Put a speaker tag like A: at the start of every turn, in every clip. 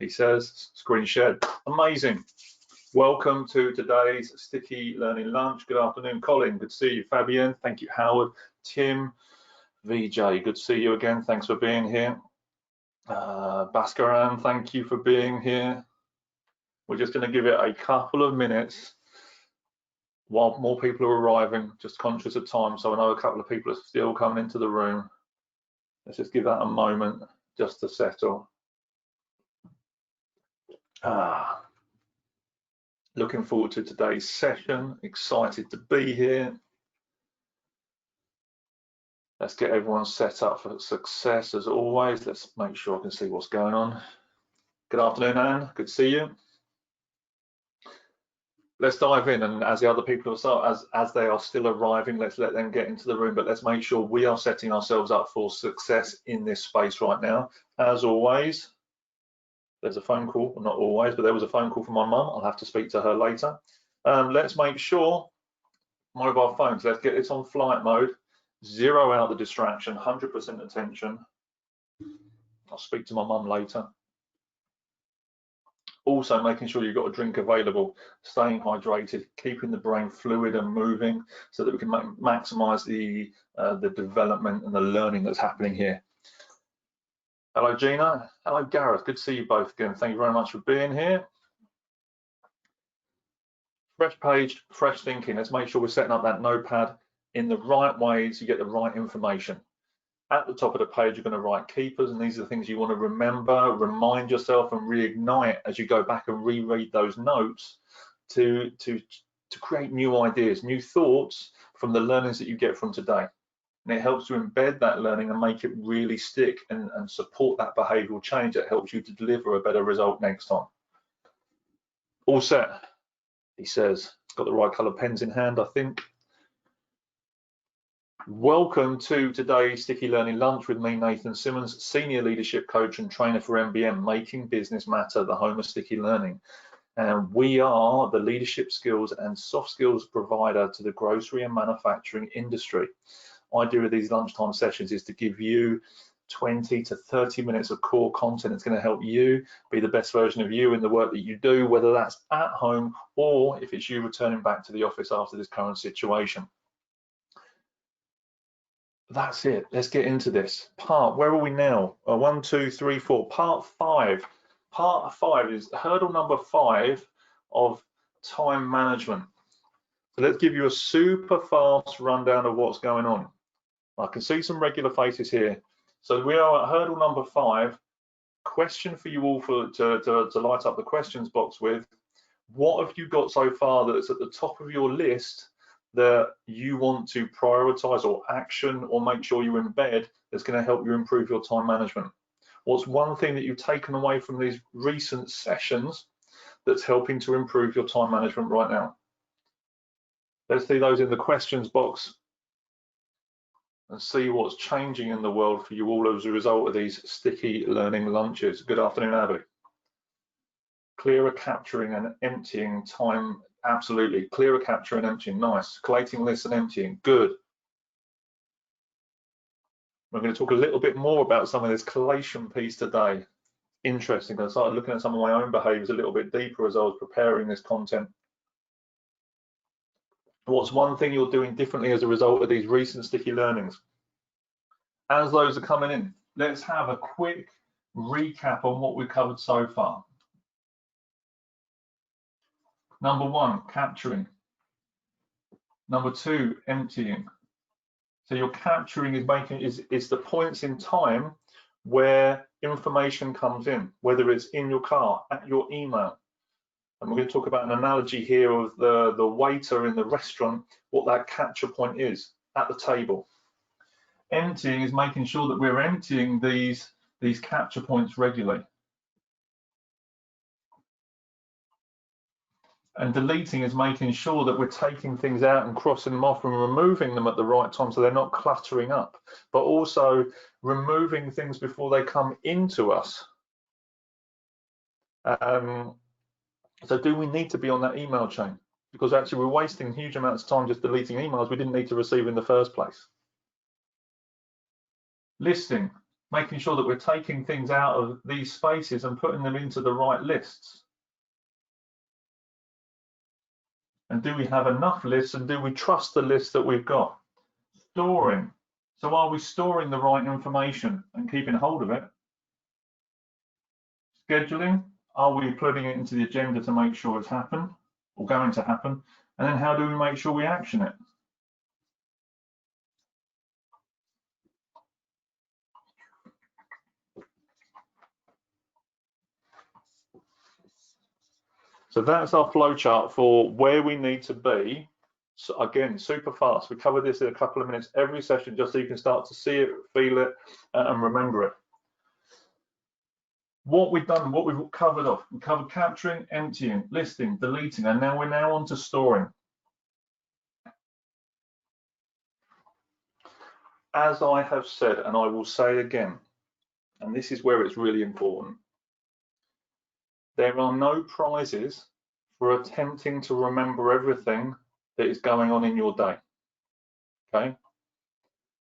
A: he says, screen shared. Amazing. Welcome to today's Sticky Learning Lunch. Good afternoon, Colin. Good to see you. Fabienne, thank you. Howard, Tim, VJ, good to see you again. Thanks for being here. Bhaskaran, thank you for being here. We're just going to give it a couple of minutes while more people are arriving, just conscious of time. So I know a couple of people are still coming into the room. Let's just give that a moment just to settle. Looking forward to today's session. Excited to be here. Let's get everyone set up for success as always. Let's make sure I can see what's going on. Good afternoon, Anne. Good to see you. Let's dive in, and as the other people are as they are still arriving, let's let them get into the room, but let's make sure we are setting ourselves up for success in this space right now. As always, there's a phone call, well, not always, but there was a phone call from my mum. I'll have to speak to her later. Let's make sure mobile phones, let's get this on flight mode, zero out the distraction, 100% attention. I'll speak to my mum later. Also making sure you've got a drink available, staying hydrated, keeping the brain fluid and moving so that we can maximize the development and the learning that's happening here. Hello, Gina. Hello, Gareth. Good to see you both again. Thank you very much for being here. Fresh page, fresh thinking. Let's make sure we're setting up that notepad in the right way so you get the right information. At the top of the page, you're going to write keepers, and these are the things you want to remember, remind yourself, and reignite as you go back and reread those notes to create new ideas, new thoughts from the learnings that you get from today. And it helps to embed that learning and make it really stick and support that behavioural change that helps you to deliver a better result next time. All set, he says. Got the right colour pens in hand, I think. Welcome to today's Sticky Learning Lunch with me, Nathan Simmonds, Senior Leadership Coach and Trainer for MBM, Making Business Matter, the home of Sticky Learning. And we are the leadership skills and soft skills provider to the grocery and manufacturing industry. The idea of these lunchtime sessions is to give you 20 to 30 minutes of core content that's going to help you be the best version of you in the work that you do, whether that's at home or if it's you returning back to the office after this current situation. That's it. Let's get into this. Where are we now? 1, 2, 3, 4. Part 5. Part 5 is hurdle number 5 of time management. So let's give you a super fast rundown of what's going on. I can see some regular faces here. So we are at hurdle number 5. Question for you all to light up the questions box with. What have you got so far that's at the top of your list that you want to prioritize or action or make sure you embed that's going to help you improve your time management? What's one thing that you've taken away from these recent sessions that's helping to improve your time management right now? Let's see those in the questions box and see what's changing in the world for you all as a result of these sticky learning lunches. Good afternoon, Abby. Clearer capturing and emptying time. Absolutely. Clearer capture and emptying. Nice. Collating lists and emptying. Good. We're going to talk a little bit more about some of this collation piece today. Interesting. I started looking at some of my own behaviors a little bit deeper as I was preparing this content. What's one thing you're doing differently as a result of these recent sticky learnings? As those are coming in, let's have a quick recap on what we've covered so far. Number 1, capturing. Number 2, emptying. So your capturing is the points in time where information comes in, whether it's in your car, at your email. And we're going to talk about an analogy here of the waiter in the restaurant, what that capture point is at the table. Emptying is making sure that we're emptying these capture points regularly. And deleting is making sure that we're taking things out and crossing them off and removing them at the right time so they're not cluttering up, but also removing things before they come into us. So do we need to be on that email chain? Because actually we're wasting huge amounts of time just deleting emails we didn't need to receive in the first place. Listing. making sure that we're taking things out of these spaces and putting them into the right lists. And do we have enough lists, and do we trust the list that we've got? Storing. So are we storing the right information and keeping hold of it? Scheduling. Are we putting it into the agenda to make sure it's happened or going to happen? And then how do we make sure we action it? So that's our flowchart for where we need to be. So again, super fast. We cover this in a couple of minutes every session just so you can start to see it, feel it, and remember it. What we've done, what we've covered off, we covered capturing, emptying, listing, deleting, and now we're on to storing. As I have said, and I will say again, and this is where it's really important, there are no prizes for attempting to remember everything that is going on in your day, okay?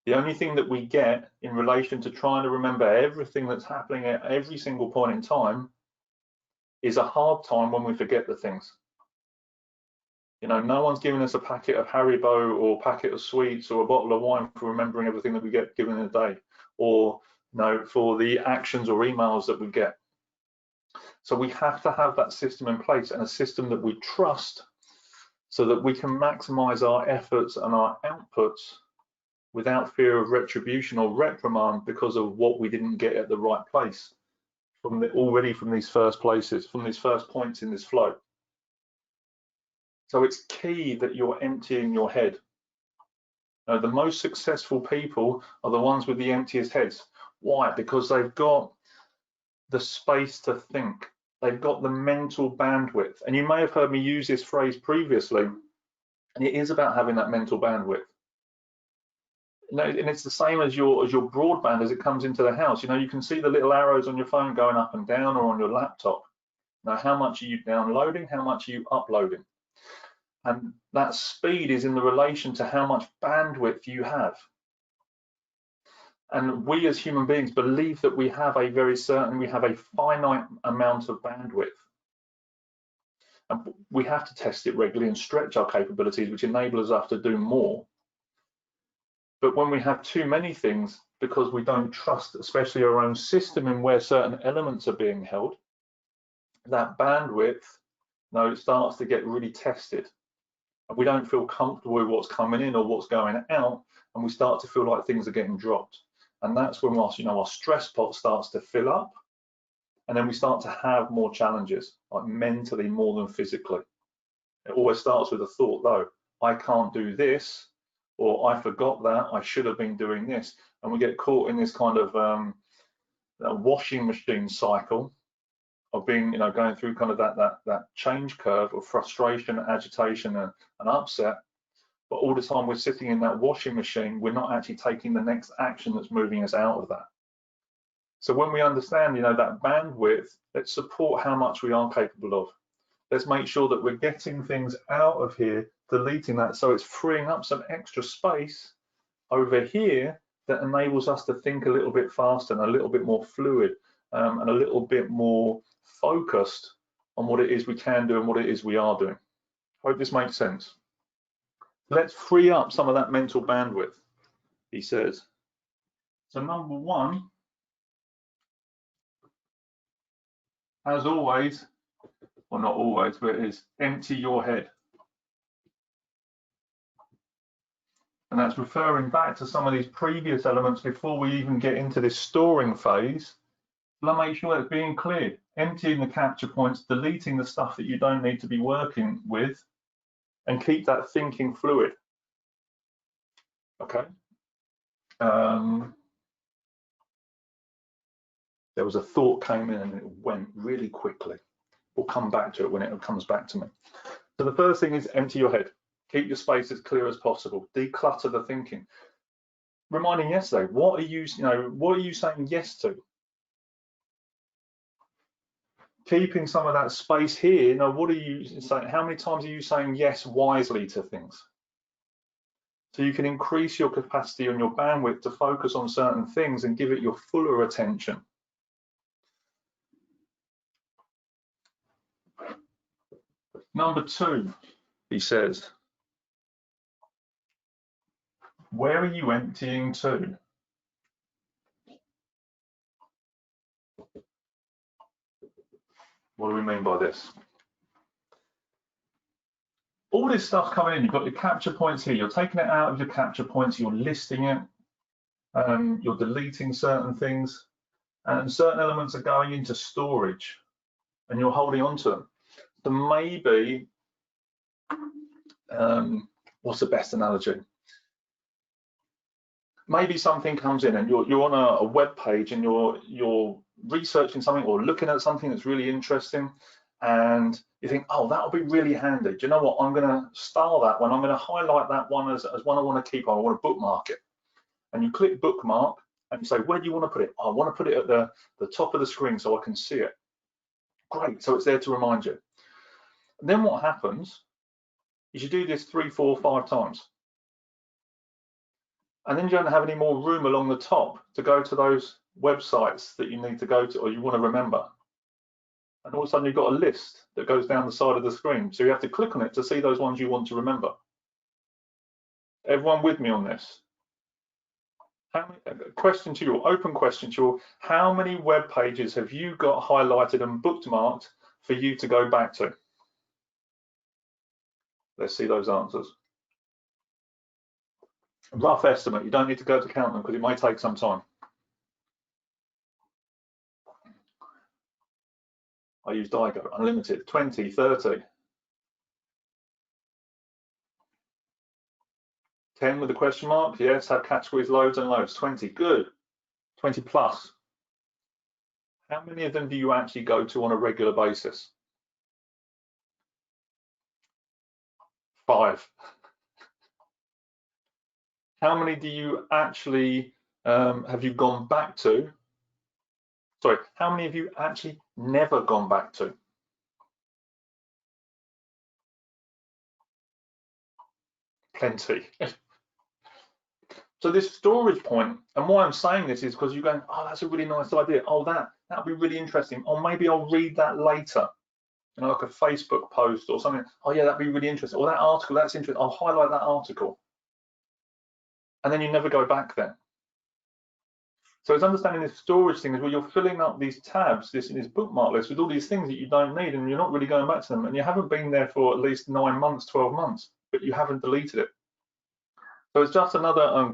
A: The only thing that we get in relation to trying to remember everything that's happening at every single point in time is a hard time when we forget the things. You know, no one's giving us a packet of Haribo or a packet of sweets or a bottle of wine for remembering everything that we get given in a day, or for the actions or emails that we get. So we have to have that system in place, and a system that we trust, so that we can maximize our efforts and our outputs without fear of retribution or reprimand because of what we didn't get at the right place from these first places, from these first points in this flow. So it's key that you're emptying your head. Now, the most successful people are the ones with the emptiest heads. Why? Because they've got the space to think. They've got the mental bandwidth. And you may have heard me use this phrase previously, and it is about having that mental bandwidth. And it's the same as your broadband as it comes into the house. You can see the little arrows on your phone going up and down, or on your laptop. Now, how much are you downloading? How much are you uploading? And that speed is in the relation to how much bandwidth you have. And we as human beings believe that we have a finite amount of bandwidth. And we have to test it regularly and stretch our capabilities, which enables us to do more. But when we have too many things, because we don't trust, especially our own system, in where certain elements are being held, that bandwidth, it starts to get really tested. And we don't feel comfortable with what's coming in or what's going out, and we start to feel like things are getting dropped. And that's when our stress pot starts to fill up, and then we start to have more challenges, like mentally more than physically. It always starts with a thought, though: I can't do this, or I forgot that, I should have been doing this. And we get caught in this kind of washing machine cycle of being, going through kind of that change curve of frustration, agitation, and upset. But all the time we're sitting in that washing machine, we're not actually taking the next action that's moving us out of that. So when we understand, that bandwidth, let's support how much we are capable of. Let's make sure that we're getting things out of here, deleting that, so it's freeing up some extra space over here that enables us to think a little bit faster and a little bit more fluid, and a little bit more focused on what it is we can do and what it is we are doing. Hope this makes sense. Let's free up some of that mental bandwidth, he says. So number one, as always, well, not always, but it is empty your head. And that's referring back to some of these previous elements before we even get into this storing phase. Let's make sure it's being cleared, emptying the capture points, deleting the stuff that you don't need to be working with, and keep that thinking fluid. Okay. There was a thought came in and it went really quickly. We'll come back to it when it comes back to me. So the first thing is empty your head. Keep your space as clear as possible. Declutter the thinking. Reminding yesterday, what are you saying yes to? Keeping some of that space here. What are you saying? How many times are you saying yes wisely to things? So you can increase your capacity and your bandwidth to focus on certain things and give it your fuller attention. Number 2, he says, where are you emptying to? What do we mean by this? All this stuff coming in, you've got your capture points here, you're taking it out of your capture points, you're listing it, you're deleting certain things, and certain elements are going into storage, and you're holding on to them. So maybe, what's the best analogy? Maybe something comes in and you're on a web page and you're researching something or looking at something that's really interesting, and you think, oh, that'll be really handy. Do you know what? I'm going to style that one. I'm going to highlight that one as one I want to keep on. I want to bookmark it. And you click bookmark and you say, where do you want to put it? I want to put it at the top of the screen so I can see it. Great. So it's there to remind you. And then what happens is you do this 3, 4, 5 times. And then you don't have any more room along the top to go to those websites that you need to go to or you want to remember. And all of a sudden you've got a list that goes down the side of the screen. So you have to click on it to see those ones you want to remember. Everyone with me on this? Question to you, open question to you, how many web pages have you got highlighted and bookmarked for you to go back to? Let's see those answers. Rough estimate, you don't need to go to count them because it may take some time. I use Digo, unlimited, 20, 30. 10 with a question mark, yes, have categories, loads and loads, 20, good, 20 plus. How many of them do you actually go to on a regular basis? 5. How many do you actually, have you gone back to? Sorry, how many have you actually never gone back to? Plenty. So this storage point, and why I'm saying this is because you're going, oh, that's a really nice idea. Oh, that'll be really interesting. Or maybe I'll read that later, you know, like a Facebook post or something. Oh yeah, that'd be really interesting. Or that article, that's interesting. I'll highlight that article. And then you never go back then. So it's understanding this storage thing is where you're filling up these tabs, this bookmark list with all these things that you don't need, and you're not really going back to them, and you haven't been there for at least 9 months, 12 months, but you haven't deleted it. So it's just another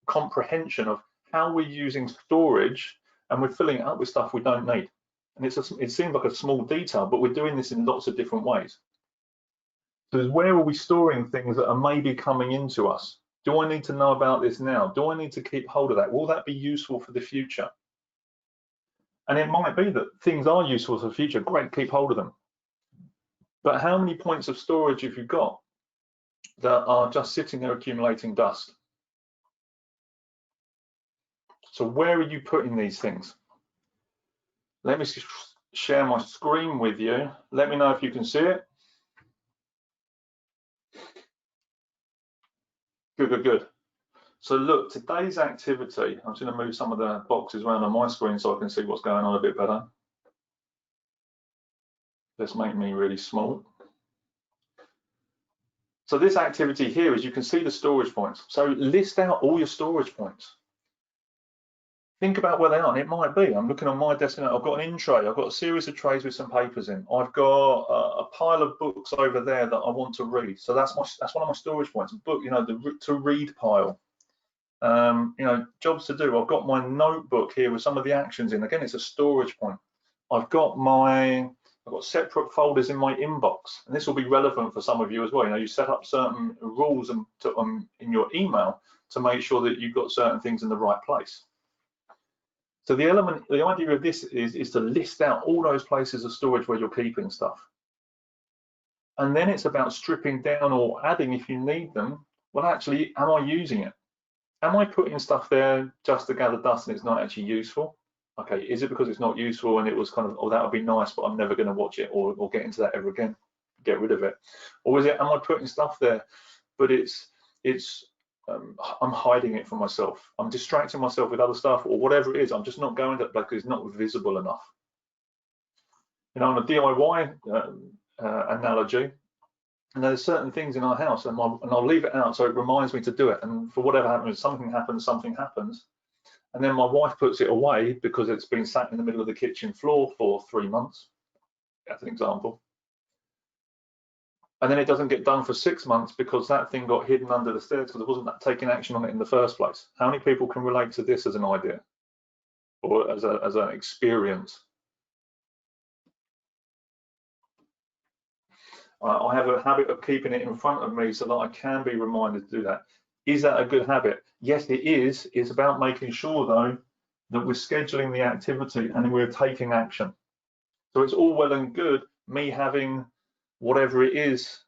A: comprehension of how we're using storage, and we're filling it up with stuff we don't need. And it seems like a small detail, but we're doing this in lots of different ways. So where are we storing things that are maybe coming into us? Do I need to know about this now? Do I need to keep hold of that? Will that be useful for the future? And it might be that things are useful for the future. Great, keep hold of them. But how many points of storage have you got that are just sitting there accumulating dust? So where are you putting these things? Let me share my screen with you. Let me know if you can see it. Good, good, good. So look, today's activity, I'm just going to move some of the boxes around on my screen so I can see what's going on a bit better. Let's make me really small. So this activity here is you can see the storage points. So list out all your storage points. Think about where they are, and it might be, I'm looking on my desk now, I've got an in tray, I've got a series of trays with some papers in. I've got a pile of books over there that I want to read. So that's one of my storage points, book, you know, the to read pile. You know, jobs to do. I've got my notebook here with some of the actions in. Again, it's a storage point. I've got separate folders in my inbox, and this will be relevant for some of you as well. You know, you set up certain rules in your email to make sure that you've got certain things in the right place. So the idea of this is to list out all those places of storage where you're keeping stuff. And then it's about stripping down or adding if you need them. Well, actually, am I using it? Am I putting stuff there just to gather dust and it's not actually useful? Okay, is it because it's not useful and it was kind of, oh, that would be nice, but I'm never going to watch it or get into that ever again? Get rid of it. Or is it, am I putting stuff there but I'm hiding it from myself. I'm distracting myself with other stuff or whatever it is. I'm just not going to because it's not visible enough. You know, on a DIY analogy, and there's certain things in our house, and I'll leave it out so it reminds me to do it. And for whatever happens, something happens, and then my wife puts it away because it's been sat in the middle of the kitchen floor for 3 months, as an example. And then it doesn't get done for 6 months because that thing got hidden under the stairs because it wasn't taking action on it in the first place. How many people can relate to this as an idea or as an experience? I have a habit of keeping it in front of me so that I can be reminded to do that. Is that a good habit? Yes, it is. It's about making sure, though, that we're scheduling the activity and we're taking action. So it's all well and good me having whatever it is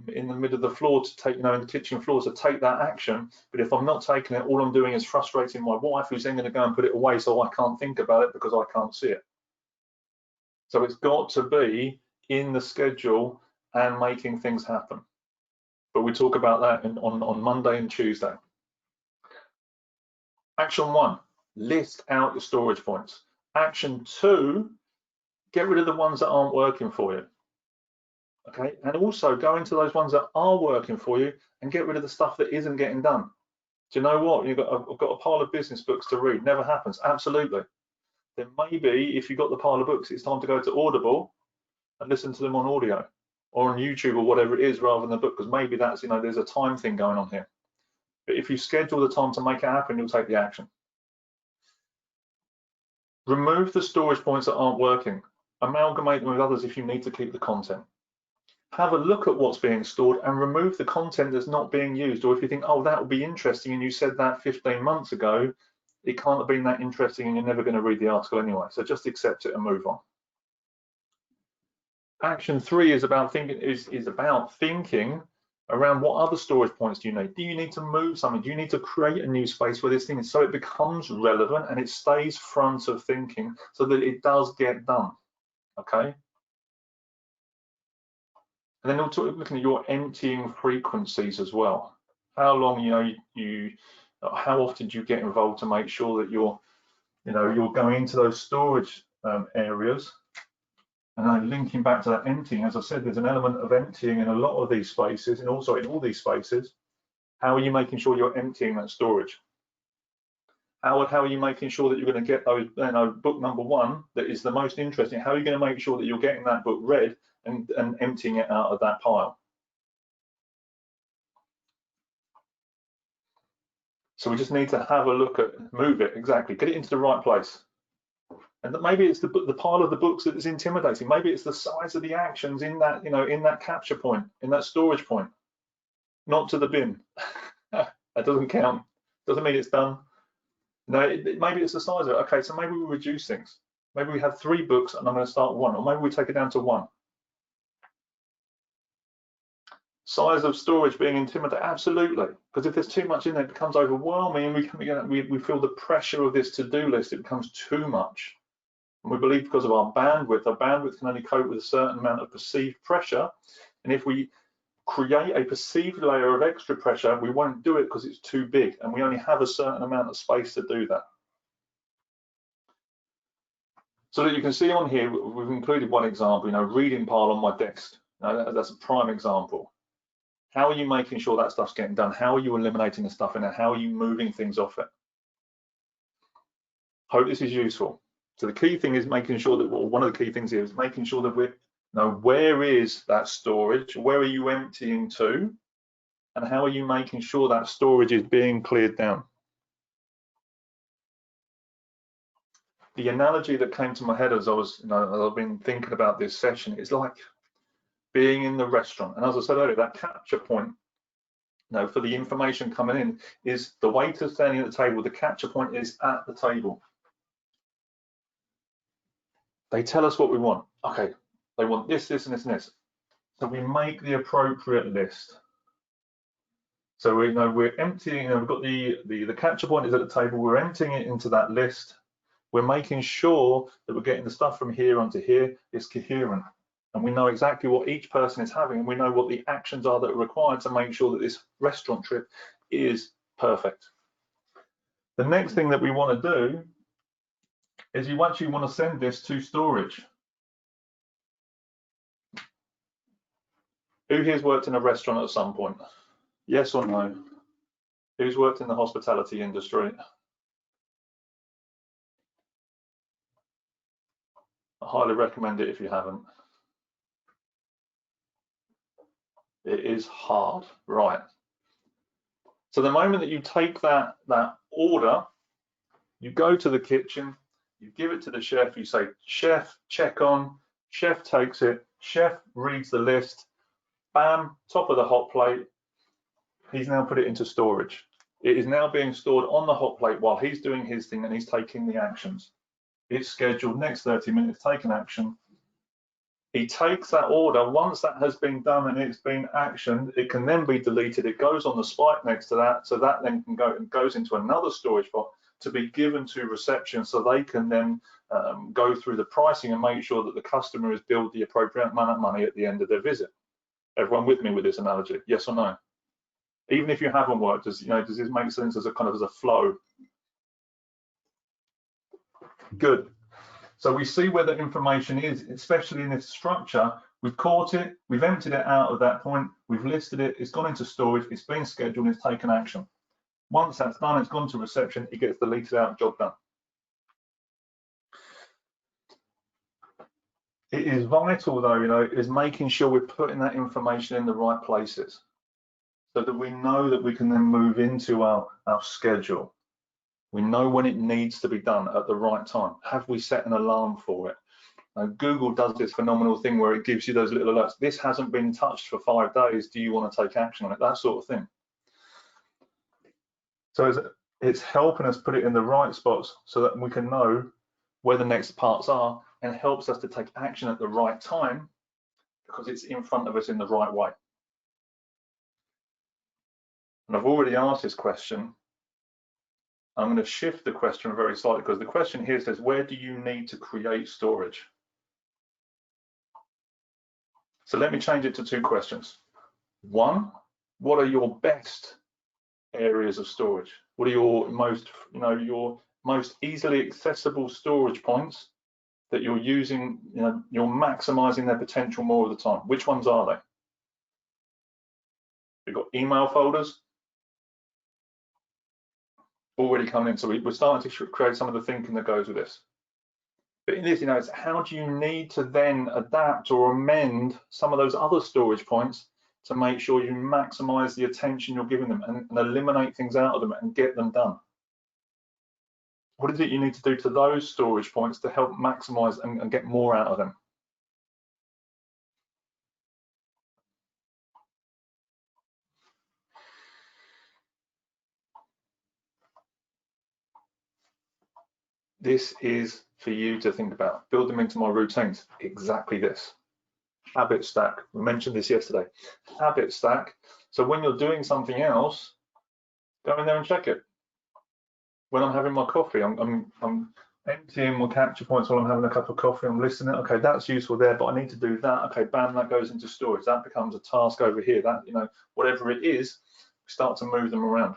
A: in the middle of the floor to take, in the kitchen floor to take that action. But if I'm not taking it, all I'm doing is frustrating my wife, who's then going to go and put it away so I can't think about it because I can't see it. So it's got to be in the schedule and making things happen. But we talk about that on Monday and Tuesday. Action 1, list out your storage points. Action 2, get rid of the ones that aren't working for you. Okay, and also go into those ones that are working for you and get rid of the stuff that isn't getting done. Do you know what? I've got a pile of business books to read. Never happens. Absolutely. Then maybe if you've got the pile of books, it's time to go to Audible and listen to them on audio or on YouTube or whatever it is rather than the book, because maybe that's, there's a time thing going on here. But if you schedule the time to make it happen, you'll take the action. Remove the storage points that aren't working. Amalgamate them with others if you need to keep the content. Have a look at what's being stored and remove the content that's not being used. Or if you think, oh, that would be interesting, and you said that 15 months ago, it can't have been that interesting and you're never going to read the article anyway. So just accept it and move on. Action 3 is about thinking around what other storage points do you need. Do you need to move something? Do you need to create a new space where this thing is so it becomes relevant and it stays front of thinking so that it does get done? Okay. And then also looking at your emptying frequencies as well. How long, how often do you get involved to make sure that you're going into those storage areas? And then linking back to that emptying, as I said, there's an element of emptying in a lot of these spaces, and also in all these spaces. How are you making sure you're emptying that storage? How are you making sure that you're going to get those, book number 1 that is the most interesting? How are you going to make sure that you're getting that book read and emptying it out of that pile? So we just need to have a look at, move it, exactly, get it into the right place. And that maybe it's the pile of the books that is intimidating. Maybe it's the size of the actions in that, in that capture point, in that storage point. Not to the bin. That doesn't count. Doesn't mean it's done. No, maybe it's the size of it. Okay, so maybe we reduce things. Maybe we have 3 books and I'm going to start 1, or maybe we take it down to 1. Size of storage being intimidating, absolutely. Because if there's too much in there, it becomes overwhelming, and we feel the pressure of this to-do list. It becomes too much. And we believe because of our bandwidth can only cope with a certain amount of perceived pressure. And if we create a perceived layer of extra pressure, we won't do it because it's too big, and we only have a certain amount of space to do that. So that you can see on here, we've included one example, reading pile on my desk. That's a prime example. How are you making sure that stuff's getting done? How are you eliminating the stuff in there? How are you moving things off it? Hope this is useful. So the key thing is making sure that, one of the key things here is making sure that we're, where is that storage? Where are you emptying to? And how are you making sure that storage is being cleared down? The analogy that came to my head as I've been thinking about this session is like being in the restaurant. And as I said earlier, that capture point, for the information coming in is the waiter standing at the table. The capture point is at the table. They tell us what we want. Okay, they want this, this, and this, and this. So we make the appropriate list. So we're emptying. We've got the capture point is at the table. We're emptying it into that list. We're making sure that we're getting the stuff from here onto here. It's coherent. And we know exactly what each person is having, and we know what the actions are that are required to make sure that this restaurant trip is perfect. The next thing that we want to do is you actually want to send this to storage. Who here's worked in a restaurant at some point? Yes or no? Who's worked in the hospitality industry? I highly recommend it if you haven't. It is hard, right? So the moment that you take that order, you go to the kitchen, you give it to the chef, you say, chef, check on, chef takes it, chef reads the list, bam, top of the hot plate, he's now put it into storage. It is now being stored on the hot plate while he's doing his thing and he's taking the actions. It's scheduled, next 30 minutes, take an action. He takes that order. Once that has been done and it's been actioned, it can then be deleted. It goes on the spike next to that, so that then can go and goes into another storage pot to be given to reception, so they can then go through the pricing and make sure that the customer is billed the appropriate amount of money at the end of their visit. Everyone with me with this analogy? Yes or no? Even if you haven't worked, does this make sense as a kind of as a flow? Good. So we see where the information is, especially in this structure. We've caught it, we've emptied it out at that point, we've listed it, it's gone into storage, it's been scheduled, it's taken action. Once that's done, it's gone to reception, it gets deleted out, job done. It is vital though, is making sure we're putting that information in the right places so that we know that we can then move into our schedule. We know when it needs to be done at the right time. Have we set an alarm for it? Now, Google does this phenomenal thing where it gives you those little alerts. This hasn't been touched for 5 days. Do you want to take action on it? That sort of thing. So it's helping us put it in the right spots so that we can know where the next parts are, and it helps us to take action at the right time because it's in front of us in the right way. And I've already asked this question. I'm going to shift the question very slightly because the question here says, where do you need to create storage? So let me change it to 2 questions. 1, what are your best areas of storage? What are your most, your most easily accessible storage points that you're using, you're maximizing their potential more of the time? Which ones are they? We've got email folders already coming in. So we're starting to create some of the thinking that goes with this. But in this, it's how do you need to then adapt or amend some of those other storage points to make sure you maximize the attention you're giving them and eliminate things out of them and get them done? What is it you need to do to those storage points to help maximize and get more out of them? This is for you to think about. Build them into my routines. Exactly this. Habit stack. We mentioned this yesterday. Habit stack. So when you're doing something else, go in there and check it. When I'm having my coffee, I'm emptying my capture points while I'm having a cup of coffee. I'm listening. Okay, that's useful there, but I need to do that. Okay, bam, that goes into storage. That becomes a task over here. That, whatever it is, we start to move them around.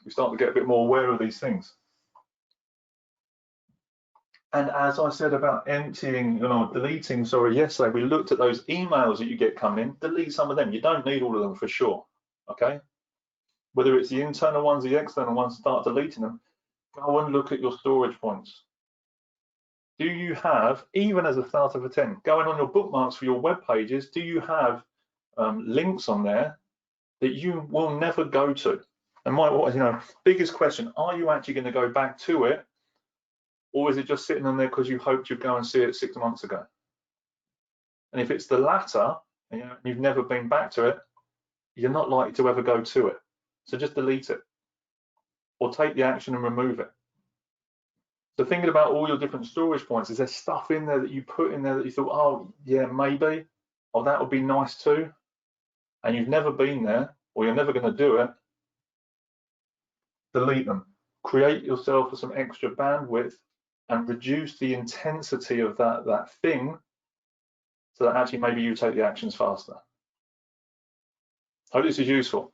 A: We start to get a bit more aware of these things. And as I said about emptying, deleting, yesterday, we looked at those emails that you get coming in, delete some of them. You don't need all of them for sure, okay? Whether it's the internal ones, the external ones, start deleting them. Go and look at your storage points. Do you have, even as a starter for 10, going on your bookmarks for your web pages, do you have links on there that you will never go to? And my, biggest question, are you actually going to go back to it? Or is it just sitting on there because you hoped you'd go and see it 6 months ago? And if it's the latter, and you've never been back to it, you're not likely to ever go to it. So just delete it or take the action and remove it. So thinking about all your different storage points, is there stuff in there that you put in there that you thought, oh yeah, maybe, or that would be nice too, and you've never been there or you're never going to do it? Delete them. Create yourself some extra bandwidth and reduce the intensity of that thing so that actually maybe you take the actions faster. Hope this is useful.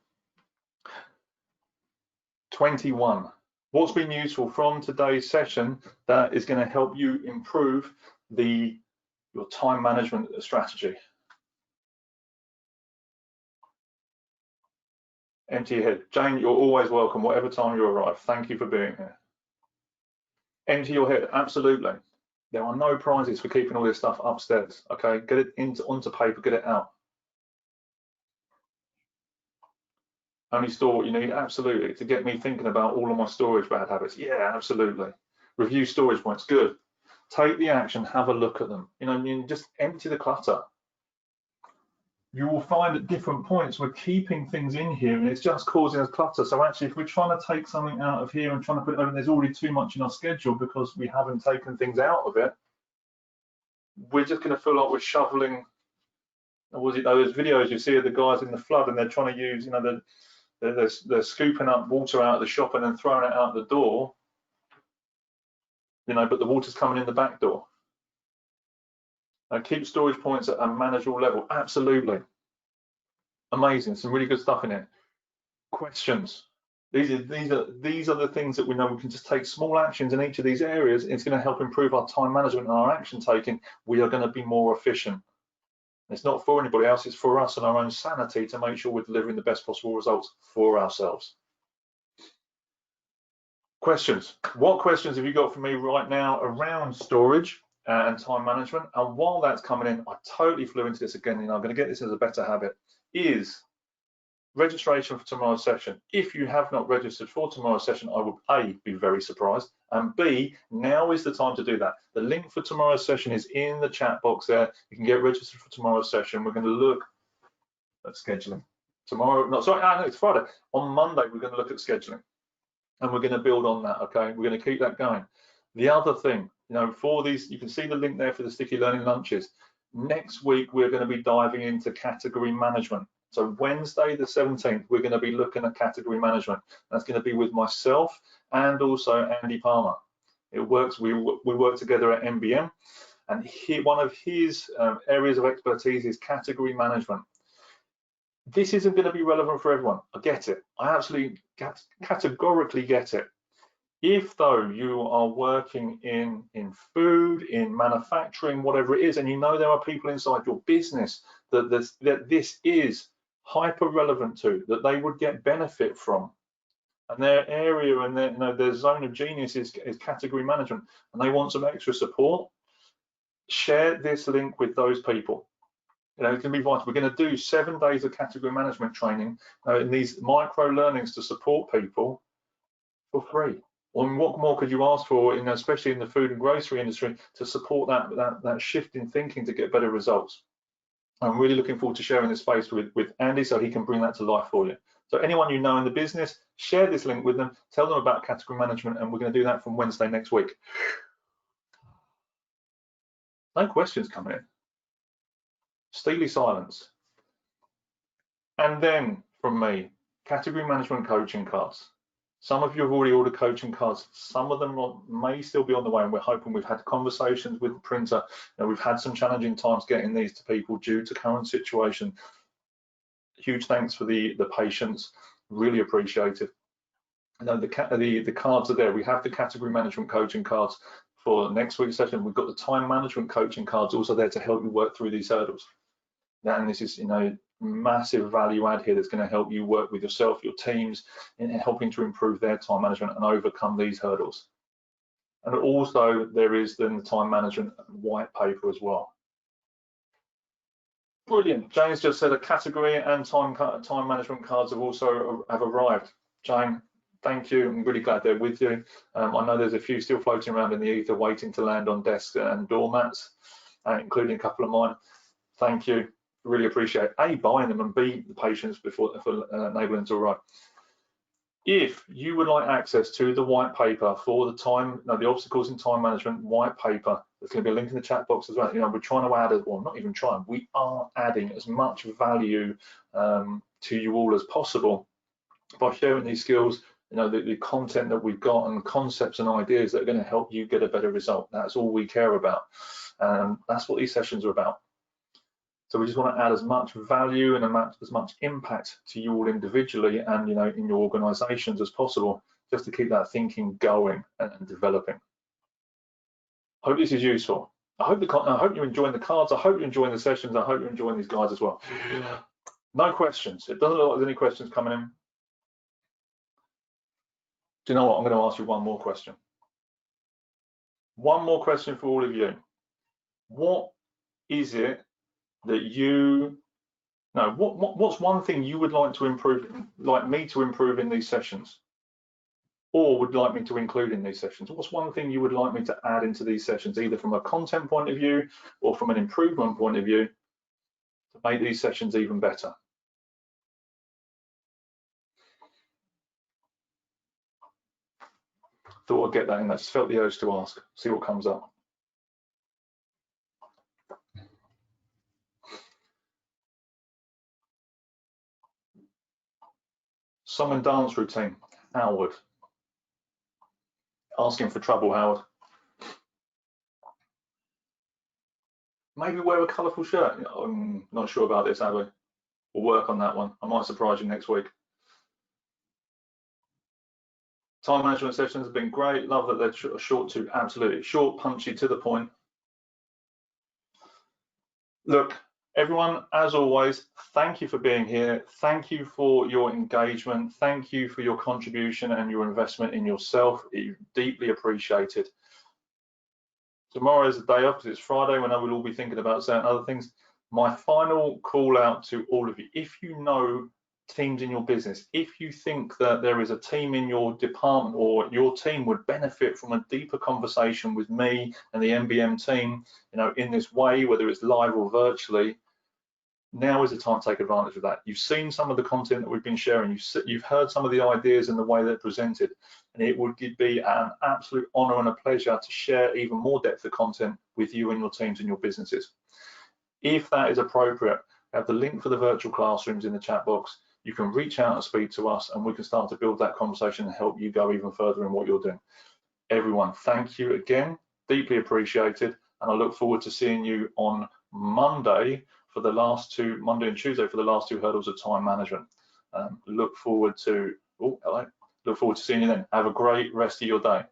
A: 21. What's been useful from today's session that is going to help you improve your time management strategy? Empty your head. Jane, you're always welcome, whatever time you arrive. Thank you for being here. Empty your head, absolutely. There are no prizes for keeping all this stuff upstairs, okay? Get it onto paper, get it out. Only store what you need, absolutely. To get me thinking about all of my storage bad habits, yeah, absolutely. Review storage points, good. Take the action, have a look at them. You know, you just empty the clutter. You will find at different points we're keeping things in here and it's just causing us clutter. So actually, if we're trying to take something out of here and trying to put it over, there's already too much in our schedule because we haven't taken things out of it. We're just going to feel like we're shoveling. Was it those videos you see of the guys in the flood and they're trying to use, you know, they're scooping up water out of the shop and then throwing it out the door, you know, but the water's coming in the back door. Keep storage points at a manageable level. Absolutely. Amazing. Some really good stuff in it. Questions. These are the things that we know we can just take small actions in each of these areas. It's going to help improve our time management and our action taking. We are going to be more efficient. It's not for anybody else, it's for us and our own sanity to make sure we're delivering the best possible results for ourselves. Questions. What questions have you got for me right now around storage and time management? And while that's coming in, I totally flew into this again, and I'm going to get this as a better habit, is registration for tomorrow's session. If you have not registered for tomorrow's session, I would A, be very surprised, and B, now is the time to do that. The link for tomorrow's session is in the chat box there. You can get registered for tomorrow's session. We're going to look at scheduling. Tomorrow, no, sorry, no, it's Friday. On Monday, we're going to look at scheduling, and we're going to build on that, okay? We're going to keep that going. The other thing, you know, for these, you can see the link there for the Sticky Learning Lunches. Next week, we're going to be diving into category management. So Wednesday the 17th, we're going to be looking at category management. That's going to be with myself and also Andy Palmer. It works. We work together at MBM, and one of his areas of expertise is category management. This isn't going to be relevant for everyone. I get it. I absolutely categorically get it. If though you are working in food, in manufacturing, whatever it is, and you know there are people inside your business that this is hyper relevant to, that they would get benefit from, and their area and their, you know, their zone of genius is category management, and they want some extra support, share this link with those people. You know, it can be vital. We're going to do 7 days of category management training in these micro learnings to support people for free. And what more could you ask for, in, especially in the food and grocery industry, to support that shift in thinking to get better results? I'm really looking forward to sharing this space with Andy so he can bring that to life for you. So anyone you know in the business, share this link with them, tell them about category management, and we're going to do that from Wednesday next week. No questions coming in. Steely silence. And then from me, category management coaching cards. Some of you have already ordered coaching cards. Some of them may still be on the way, and we're hoping. We've had conversations with the printer. You know, we've had some challenging times getting these to people due to current situation. Huge thanks for the patience. Really appreciate it. You know, the cards are there. We have the category management coaching cards for next week's session. We've got the time management coaching cards also there to help you work through these hurdles. And this is, you know, massive value add here that's going to help you work with yourself, your teams, in helping to improve their time management and overcome these hurdles. And also there is then the time management white paper as well. Brilliant. Jane's just said a category and time management cards have also arrived. Jane, thank you. I'm really glad they're with you. I know there's a few still floating around in the ether waiting to land on desks and doormats, including a couple of mine. Thank you. Really appreciate A, buying them, and B, the patience for enabling them to arrive. If you would like access to the white paper for the obstacles in time management white paper, there's going to be a link in the chat box as well. You know, we're trying to add, well, not even trying, we are adding as much value to you all as possible by sharing these skills. You know, the content that we've got and concepts and ideas that are going to help you get a better result. That's all we care about. That's what these sessions are about. So we just want to add as much value and as much impact to you all individually and in your organizations as possible, just to keep that thinking going and developing. Hope this is useful. I hope you're enjoying the cards. I hope you're enjoying the sessions. I hope you're enjoying these guides as well. No questions. It doesn't look like there's any questions coming in. Do you know what? I'm going to ask you one more question. One more question for all of you. What is it that what's one thing you would like to improve, like me to improve in these sessions, or would like me to include in these sessions? What's one thing you would like me to add into these sessions, either from a content point of view or from an improvement point of view, to make these sessions even better? Thought I'd get that in. I just felt the urge to ask, see what comes up. Song and dance routine, Howard. Asking for trouble, Howard. Maybe wear a colourful shirt. I'm not sure about this, Abby. We'll work on that one. I might surprise you next week. Time management sessions have been great. Love that they're short too. Absolutely. Short, punchy, to the point. Look, everyone, as always, thank you for being here. Thank you for your engagement. Thank you for your contribution and your investment in yourself. It's deeply appreciated. Tomorrow is the day off because it's Friday when I will all be thinking about certain other things. My final call out to all of you, if you know teams in your business, if you think that there is a team in your department or your team would benefit from a deeper conversation with me and the MBM team, in this way, whether it's live or virtually, now is the time to take advantage of that. You've seen some of the content that we've been sharing. You've heard some of the ideas and the way they're presented, and it would be an absolute honor and a pleasure to share even more depth of content with you and your teams and your businesses. If that is appropriate, I have the link for the virtual classrooms in the chat box. You can reach out and speak to us, and we can start to build that conversation and help you go even further in what you're doing. Everyone, thank you again, deeply appreciated, and I look forward to seeing you on Monday Monday and Tuesday for the last two hurdles of time management. Look forward to seeing you then. Have a great rest of your day.